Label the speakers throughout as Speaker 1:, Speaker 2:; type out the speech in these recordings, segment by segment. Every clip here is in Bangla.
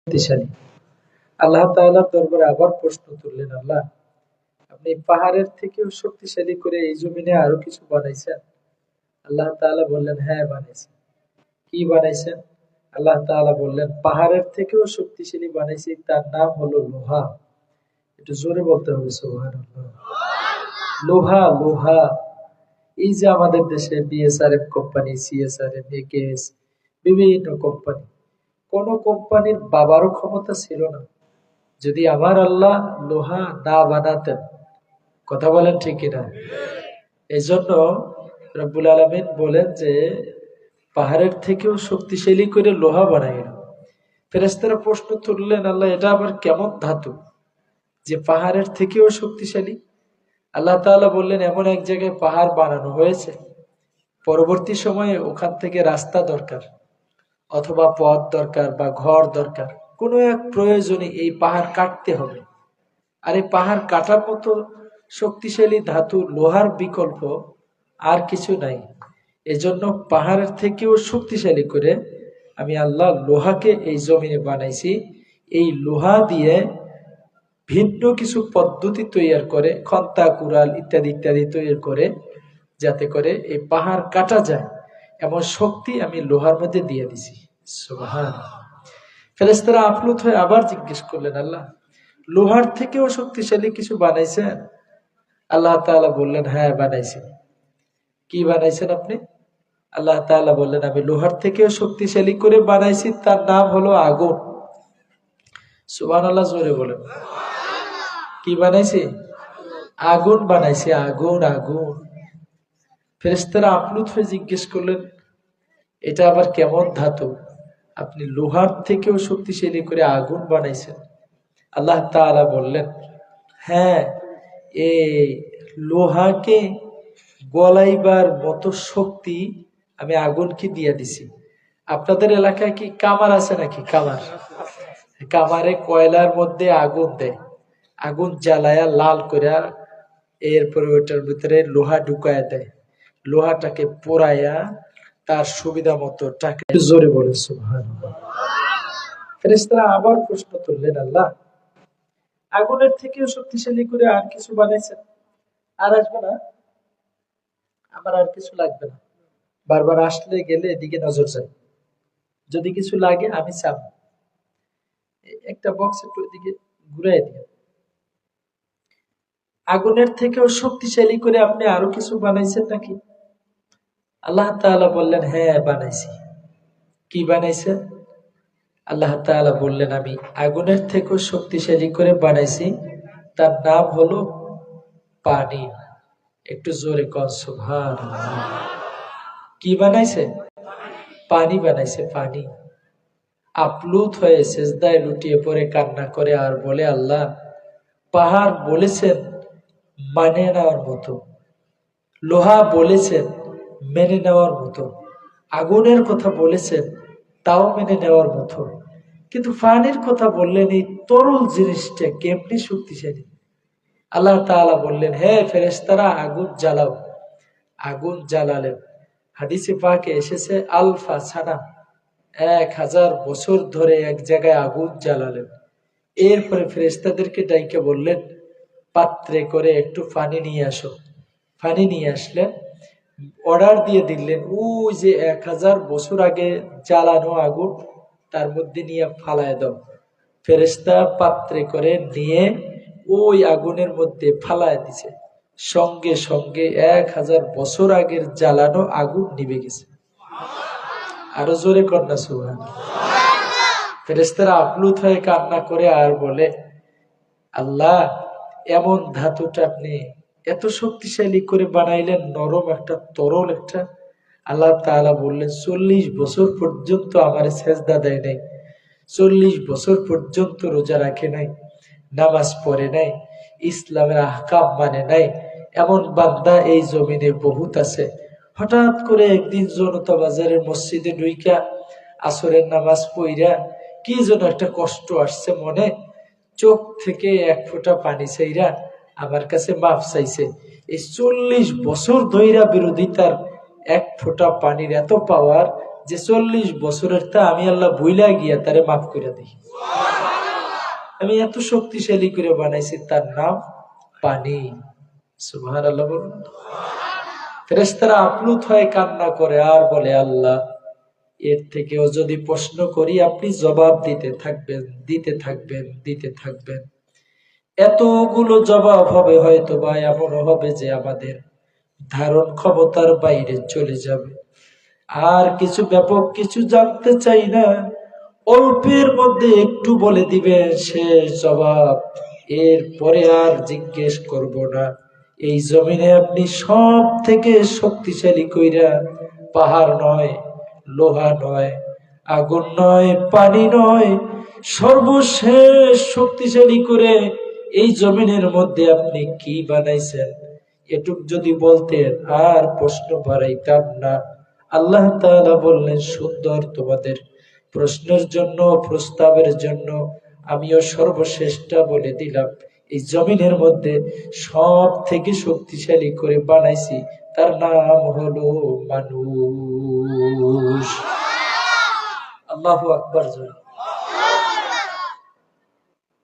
Speaker 1: শক্তিশালী। আল্লাহ তাআলার দরবারে আবার প্রশ্ন তুললেন, আল্লাহ আপনি পাহাড়ের থেকেও শক্তিশালী করে এই জমিনে আরো কিছু বানাইছেন? আল্লাহ তাআলা বললেন, হ্যাঁ বানাইছি। কি বানাইছেন? আল্লাহ তাআলা বললেন, পাহাড়ের থেকেও শক্তিশালী বানাইছি, তার নাম হলো লোহা। একটু জোরে বলতে হবে সুবহানাল্লাহ। লোহা, লোহা। এই যে আমাদের দেশে বিএসআরএফ কোম্পানি, সিএসআরএফ, একেএস, বিভিন্ন কোম্পানি, কোন কোম্পানির বাবারও ক্ষমতা ছিল না যদি আমার আল্লাহ লোহা না বানাতেন। কথা বলেন ঠিক কিনা? এই জন্য রব্বুল আলামিন বলেন যে পাহাড়ের থেকেও শক্তিশালী করে লোহা বানাইল। ফেরেশতারা প্রশ্ন তুললেন, আল্লাহ এটা আবার কেমন ধাতু যে পাহাড়ের থেকেও শক্তিশালী? আল্লাহ তাআলা বললেন, এমন এক জায়গায় পাহাড় বানানো হয়েছে, পরবর্তী সময়ে ওখান থেকে রাস্তা দরকার অথবা পথ দরকার বা ঘর দরকার, কোনো এক প্রয়োজনে এই পাহাড় কাটতে হবে। আর এই পাহাড় কাটার মতো শক্তিশালী ধাতু লোহার বিকল্প আর কিছু নাই। এজন্য পাহাড়ের থেকেও শক্তিশালী করে আমি আল্লাহ লোহাকে এই জমিনে বানাইছি। এই লোহা দিয়ে ভিন্ন কিছু পদ্ধতি তৈরি করে, খন্তা কুড়াল ইত্যাদি ইত্যাদি তৈরি করে, যাতে করে এই পাহাড় কাটা যায় এমন শক্তি আমি লোহার মধ্যে দিয়ে দিছি। সুবহানাল্লাহ। ফেরেশতারা আপ্লুত হয়ে আবার জিজ্ঞেস করলেন, আল্লাহ লোহার থেকেও শক্তিশালী কিছু বানাইছেন? আল্লাহ তাআলা বললেন, হ্যাঁ বানাইছি। কি বানাইছেন আপনি? আল্লাহ তাআলা বললেন, আমি লোহার থেকেও শক্তিশালী করে বানাইছি, তার নাম হলো আগুন। সুবহানাল্লাহ, জোরে বলেন। কি বানাইছি? আগুন বানাইছি, আগুন, আগুন। ফেরেশতারা আপ্লুত হয়ে জিজ্ঞেস করলেন, এটা আবার কেমন ধাতু আপনি লোহার থেকেও শক্তিশালী করে আগুন বানাইছেন? আল্লাহ তাআলা বললেন, হ্যাঁ এই লোহাকে গলাইবার মতো শক্তি আমি আগুনকে দিয়ে দিছি। আপনাদের এলাকায় কি কামার আছে নাকি? কামার, কামারে কয়লার মধ্যে আগুন দেয়, আগুন জ্বালায়া লাল করে এরপরে ওইটার ভিতরে লোহা ঢুকায়া দেয়, লোহাটাকে পোড়াইয়া তার সুবিধা মতো টাকা। জোরে বলে সুবহানাল্লাহ। ফেরেশতারা আবার প্রশ্ন তুললেন, আল্লাহ আগুনের থেকেও শক্তিশালী করে আর কিছু বানাইছেন? আর আসবে না, আমার আর কিছু লাগবে না। বারবার আসলে গেলে এদিকে নজর যায়, যদি কিছু লাগে আমি চাপ একটা বক্স একটু এদিকে ঘুরাই দিয়ে। আগুনের থেকেও শক্তিশালী করে আপনি আরো কিছু বানাইছেন নাকি? আল্লাহ তাআলা বললেন, হ্যাঁ বানাইছি। কি বানাইছেন? আল্লাহ তাআলা বললেন, আমি আগুনের থেকেও শক্তিশালী করে বানাইছি, তার নাম হলো পানি। একটু জোরে কন সুবহানাল্লাহ। কি বানাইছে? পানি বানাইছে, পানি। আপ্লুত হয়ে সেজদায় লুটিয়ে পড়ে কান্না করে আর বলে, আল্লাহ পাহাড় বলেছেন মানে নেওয়ার মতো, লোহা বলেছেন মেনে নেওয়ার মতো, আগুনের কথা বলেছেন তাও মেনে নেওয়ার মতো, কিন্তু পানির কথা বললেন এই তরল জিনিসটা কেমনি শক্তিশালী? আল্লাহ তাআলা বললেন, হে ফেরেশতারা আগুন জ্বালাও। আগুন জ্বালালেন। হাদিসে পাকে এসেছে আলফা সানা, 1000 বছর ধরে এক জায়গায় আগুন জ্বালালেন। এরপরে ফেরেশতাদেরকে ডাইকে বললেন, পাত্রে করে একটু পানি নিয়ে আসো। পানি নিয়ে আসলেন, অর্ডার দিয়ে দিলেন, ওই যে 1000 বছর আগে জ্বালানো আগুন তার মধ্যে নিয়ে ফালায় দাও। ফেরেশতা পাত্রে করে নিয়ে ওই আগুনের মধ্যে ফালায় দিছে, সঙ্গে সঙ্গে 1000 বছর আগের জ্বালানো আগুন নিভে গেছে। আরো জোরে কন্যা সুবহানাল্লাহ। ফেরেশতারা আপ্লুত হয়ে কান্না করে আর বলে, আল্লাহ এমন ধাতুটা আপনি এত শক্তিশালী করে বানাইলেন, নরম একটা তরল একটা। আল্লাহ তাআলা বললেন, 40 বছর পর্যন্ত আমারে সেজদা দেয় নাই, 40 বছর পর্যন্ত রোজা রাখে নাই, নামাজ পড়ে নাই, ইসলামের আহকাম মানে নাই, এমন বান্দা এই জমিনে বহুত আছে। হঠাৎ করে একদিন জনতা বাজারের মসজিদে ঢুইকা আসরের নামাজ পইরা কি যেন একটা কষ্ট আসছে মনে, চোখ থেকে এক ফোঁটা পানি চাইরা আমার কাছে মাফ চাইছে। এই 40 বছর ধইরা বিরোধিতার এক ফোঁটা পানির এত পাওয়ার যে 40 বছরের তা আমি আল্লাহ ভুইলা গিয়া তারে মাফ করে দিই। আমি এত শক্তিশালী করে বানাইছি, তার নাম পানি। সুবহানাল্লাহ বলুন। ফেরেশতারা আপ্লুত হয়ে কান্না করে আর বলে, আল্লাহ, এর থেকেও যদি প্রশ্ন করি আপনি জবাব দিতে থাকবেন, দিতে থাকবেন, দিতে থাকবেন। এতগুলো জবাব হবে, হয়তো বা এমন হবে যে আমাদের ধারণ ক্ষমতার বাইরে চলে যাবে। আর কিছু ব্যাপক কিছু জানতে চাই না, অল্পের মধ্যে একটু বলে দিবেন শেষ জবাব, এরপরে আর জিজ্ঞেস করব না। এই জমিনে আপনি সব থেকে শক্তিশালী কইরা পাহাড় নয়, লোহা নয়, আগুন নয়, পানি নয়, সর্বশেষ শক্তিশালী করে এই জমিনের মধ্যে আপনি কি বানাইছেন, এটুক যদি বলতেন আর প্রশ্ন বাড়াইতাম না। আল্লাহ তাআলা বললেন, সুন্দর, তোমাদের প্রশ্নের জন্য, প্রস্তাবের জন্য আমিও সর্বশ্রেষ্ঠ বলে দিলাম। এই জমিনের মধ্যে সব থেকে শক্তিশালী করে বানাইছি, তার নাম হলো মানুষ। আল্লাহু আকবার।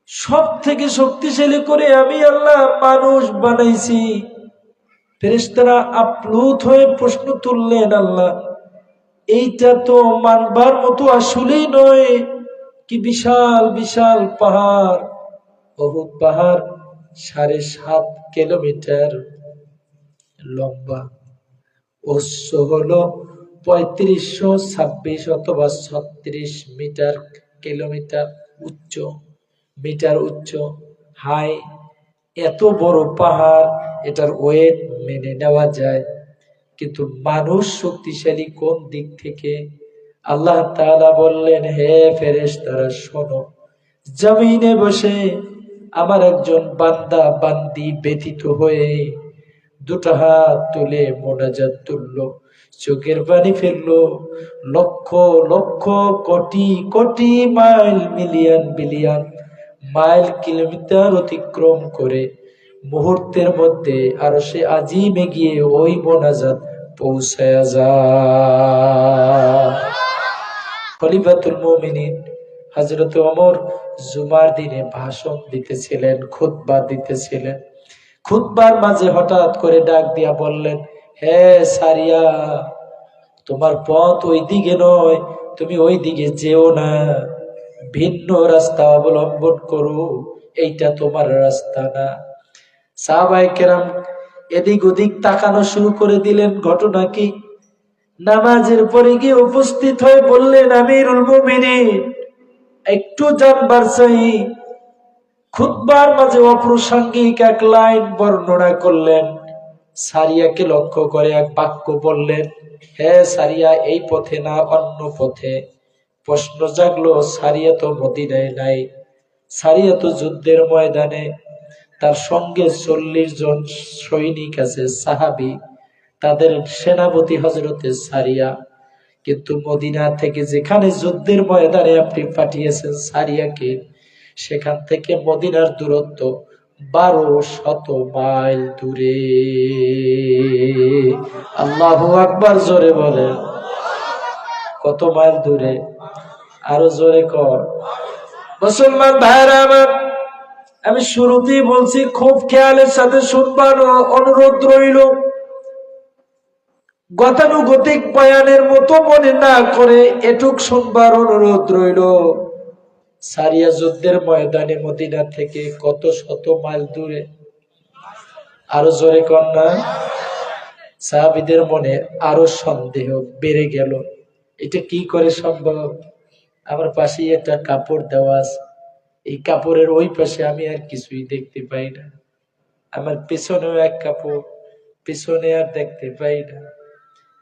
Speaker 1: সব থেকে শক্তিশালী করে আমি আল্লাহ মানুষ বানাইছি। ফেরেশতারা আপ্লুত হয়ে প্রশ্ন তুললেন, আল্লাহ, এইটা তো মানবার মতো আসলেই নয়। কি বিশাল বিশাল পাহাড়! উহুদ পাহাড় 7.5 কিলোমিটার লম্বা, উচ্চ হলো 3526 অথবা 36 কিলোমিটার উচ্চ, মিটার উচ্চ, হাই। এত বড় পাহাড়, এটার ওয়েট মেনে নেওয়া যায়, কিন্তু মানুষ শক্তিশালী কোন দিক থেকে? আল্লাহ তাআলা বললেন, হে ফেরেশতারা শোনো, জমিনে বসে আমার একজন বান্দা বান্দি ব্যথিত হয়ে দুটো হাত তুলে মোনাজাত তুলল, চোখের পানি ফেললো, lakh lakh crore crore mile, million billion mile, kilometre অতিক্রম করে মুহূর্তের মধ্যে আরশে আজিমে গিয়ে ওই মোনাজাত পৌঁছায়া যায়। খলিফাতুল মুমিনিন হযরত ওমর জুমার দিনে ভাষণ দিতেছিলেন, খুতবা দিতেছিলেন। খুতবার মাঝে হঠাৎ করে ডাক দিয়া বললেন, হে সারিয়া, তোমার পথ ওই দিকে নয়, তুমি ওই দিকে যেও না, ভিন্ন রাস্তা অবলম্বন করো, এইটা তোমার রাস্তা না। সাহাবায়ে কেরাম এদিক ওদিক তাকানো শুরু করে দিলেন। ঘটনা কি? নামাজের পরে গিয়ে উপস্থিত হয়ে বললেন, আমিরুল মুমিনিন, একটু জানবার চাই। খুতবার মাঝে অপ্রাসঙ্গিক এক লাইন বর্ণনা করলেন। সারিয়াকে লক্ষ্য করে এক বাক্য বললেন, হে সারিয়া, এই পথে না অন্য পথে? প্রশ্ন জাগলো, সারিয়া তো মদিনায় নাই, সারিয়া তো যুদ্ধের ময়দানে, তার সঙ্গে 40 জন সৈনিক আছে, সাহাবী, তাদের সেনাপতি হযরতে সারিয়া। কিন্তু মদিনা থেকে যেখানে যুদ্ধের ময়দানে আপনি পাঠিয়েছেন সারিয়াকে, সেখান থেকে মদিনার দূরত্ব 1200 মাইল দূরে। আল্লাহু আকবার, জোরে বলেন। কত মাইল দূরে? আরো জোরে কর। মুসলমান ভাইরা আমার, আমি শুরুতেই বলছি, খুব খেয়ালের সাথে শুনবার অনুরোধ রইল। গতানুগতিক বয়ানের মতো মনে না করে এটুক শুনবার অনুরোধ রইল। সারিয়া যুদ্ধের ময়দানে মদিনা থেকে কত শত মাইল দূরে? আরো জোরে কন্যা। সাহাবীদের মনে আরো সন্দেহ বেড়ে গেল, এটা কি করে সম্ভব? আমার পাশেই একটা কাপড় দেওয়া আছে, এই কাপড়ের ওই পাশে আমি আর কিছুই দেখতে পাই না, আমার পেছনেও এক কাপড়, পেছনে আর দেখতে পাই না।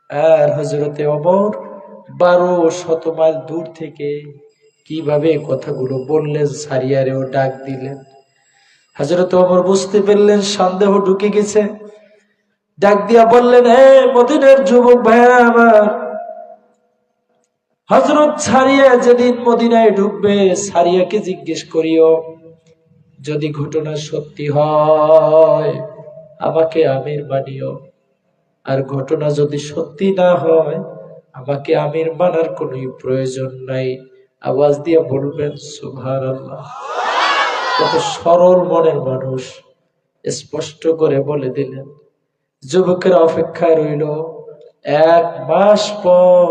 Speaker 1: আর হযরতে ওমর 1200 মাইল দূর থেকে কিভাবে কথাগুলো বললেন, সারিয়ারেও ডাক দিলেন। হযরতে ওমর বুঝতে পারলেন সন্দেহ ঢুকে গেছে, ডাক দিয়া বললেন, হে মদিনার যুবক ভাইরা আমার, হযরত সারিয়া যেদিন মদিনায় ঢুকবে, সারিয়াকে জিজ্ঞেস করিও, যদি ঘটনা সত্যি হয় আমাকে আমির বানিও, আর ঘটনা যদি সত্যি না হয় আমাকে আমির মানার কোনো প্রয়োজন নাই। আওয়াজ দিয়ে বলবেন সুবহানাল্লাহ। কত সরল মনের মানুষ, স্পষ্ট করে বলে দিলেন। যুবকের অপেক্ষায় রইল। 1 মাস পর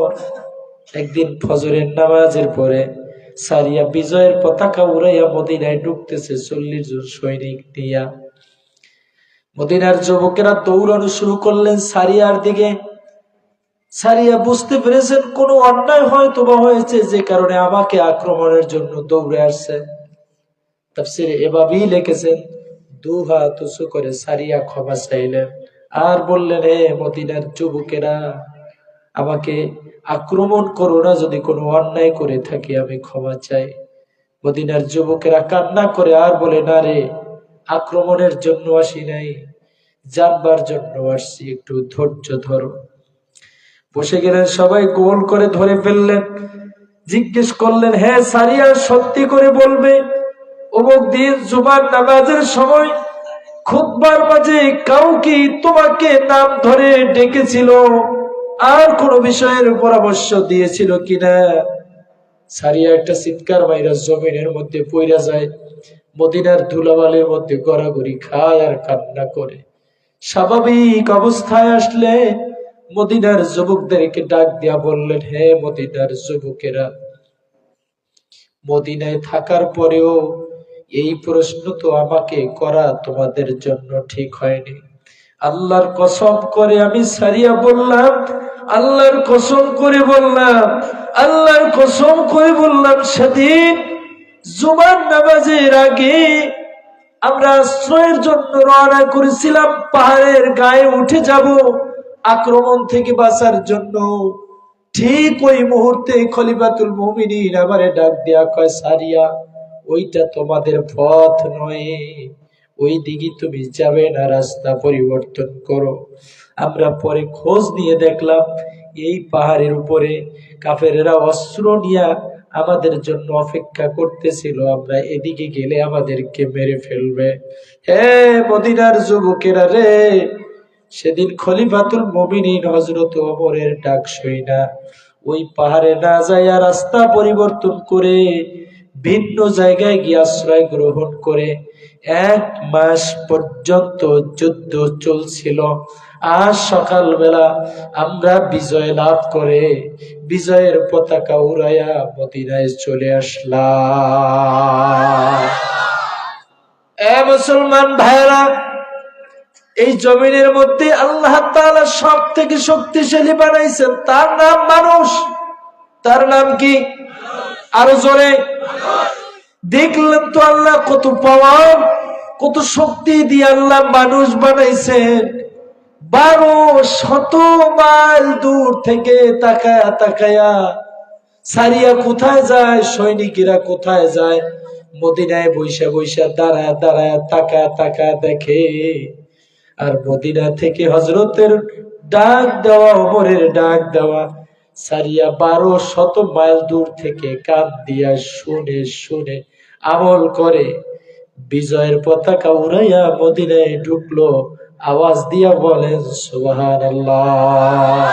Speaker 1: একদিন ফজরের নামাজের পরে সারিয়া বিজয়ের পতাকা উড়াইয়া মদিনায় ঢুকতেছে 40 জন সৈনিক দিয়া। মদিনার যুবকেরা দৌড়ানো শুরু করলেন সারিয়ার দিকে। সারিয়া বুঝতে পেরেছেন কোনো অন্যায় হয়তো বা হয়েছে, যে কারণে আমাকে আক্রমণের জন্য দৌড়ে আসছে। তাফসীরে এভাবেই লিখেছেন, 2 হাত উঁচু করে সারিয়া ক্ষমা চাইলেন আর বললেন, হে মদিনার যুবকেরা, আমাকে আক্রমণ করো না, যদি কোনো অন্যায় করে থাকি আমি ক্ষমা চাই। মদিনার যুবকেরা কান্না করে আর বলে, না রে, আক্রমণের জন্য আসি নাই, জানবার জন্য আসছি, একটু ধৈর্য ধরো। বসে গেলেন, সবাই গোল করে ধরে ফেললেন। জিজ্ঞেস করলেন, হ্যাঁ সারিয়া, সত্যি করে বলবে অমুক দিন জুমার নামাজের সময় খুতবার মাঝে কাউকে তোমাকে নাম ধরে ডেকেছিল আর কোন বিষয়ের পরামর্শ দিয়েছিল কিনা? সারিয়া একটা চিৎকার মাইরা জমিনের মধ্যে পইরা যায়, মদিনার ধুলাবালির মধ্যে গড়াগড়ি খায় আর কান্না করে। স্বাভাবিক অবস্থায় আসলে মদিনার যুবকদেরকে ডাক দিয়া বললেন, হে মদিনার যুবকেরা, মদিনায় থাকার পরেও এই প্রশ্ন তো আমাকে করা তোমাদের জন্য ঠিক হয়নি। আল্লাহর কসম করে আমি সারিয়া বললাম, আল্লাহর কসম করে বললাম, আল্লাহর কসম করে বললাম, সেদিন জুমার নামাজের আগে আমরা আশ্রয়ের জন্য রওনা করেছিলাম, পাহাড়ের গায়ে উঠে যাব আক্রমণ থেকে বাঁচার জন্য। ঠিক ওই মুহূর্তে খলিফাতুল মুমিনিন আমারে ডাক দিয়া কয়, সারিয়া, ওইটা তোমাদের পথ নয়, ওই দিকে তুমি যাবে না, রাস্তা পরিবর্তন করো। আমরা পরে খোঁজ নিয়ে দেখলাম এই পাহাড়ের উপরে কাফেরেরা অস্ত্র নিয়ে আমাদের জন্য অপেক্ষা করতেছিল, আমরা এদিকে গেলে আমাদেরকে মেরে ফেলবে। হে মদিনার যুবকেরা রে, সেদিন খলিফাতুল মুমিনিন হযরত ওমরের ডাক শুইনা ওই পাহাড়ে না যাইয়া রাস্তা পরিবর্তন করে ভিন্ন জায়গায় গিয়ে আশ্রয় গ্রহণ করে 1 মাস পর্যন্ত যুদ্ধ চলছিল। আজ সকালবেলা আমরা বিজয় লাভ করে বিজয়ের পতাকা উড়াইয়া মদিনায় চলে আসলাম। এ মুসলমান ভাইরা, এই জমিনের মধ্যে আল্লাহ তাআলা সব থেকে শক্তিশালী বানাইছেন, তার নাম মানুষ। তার নাম কি? আরো জোরে দেখলেন তো আল্লাহ কত পাওয়ার, কত শক্তি দিয়ে আল্লাহ মানুষ বানাইছেন। 1200 মাইল দূর থেকে তাকায়া তাকায়া সারিয়া কোথায় যায়, সৈনিকেরা কোথায় যায়, মদিনায় বৈশা বৈশা দাঁড়ায় দাঁড়ায় তাকায় তাকায় দেখে। আর মদিনা থেকে হযরতের ডাক দেওয়া, ওমরের ডাক দেওয়া সারিয়া 1200 মাইল দূর থেকে কান দিয়া শুনে শুনে আমল করে বিজয়ের পতাকা উড়াইয়া মদিনায় ঢুকলো। আওয়াজ দিয়া বলেন সুবহানাল্লাহ।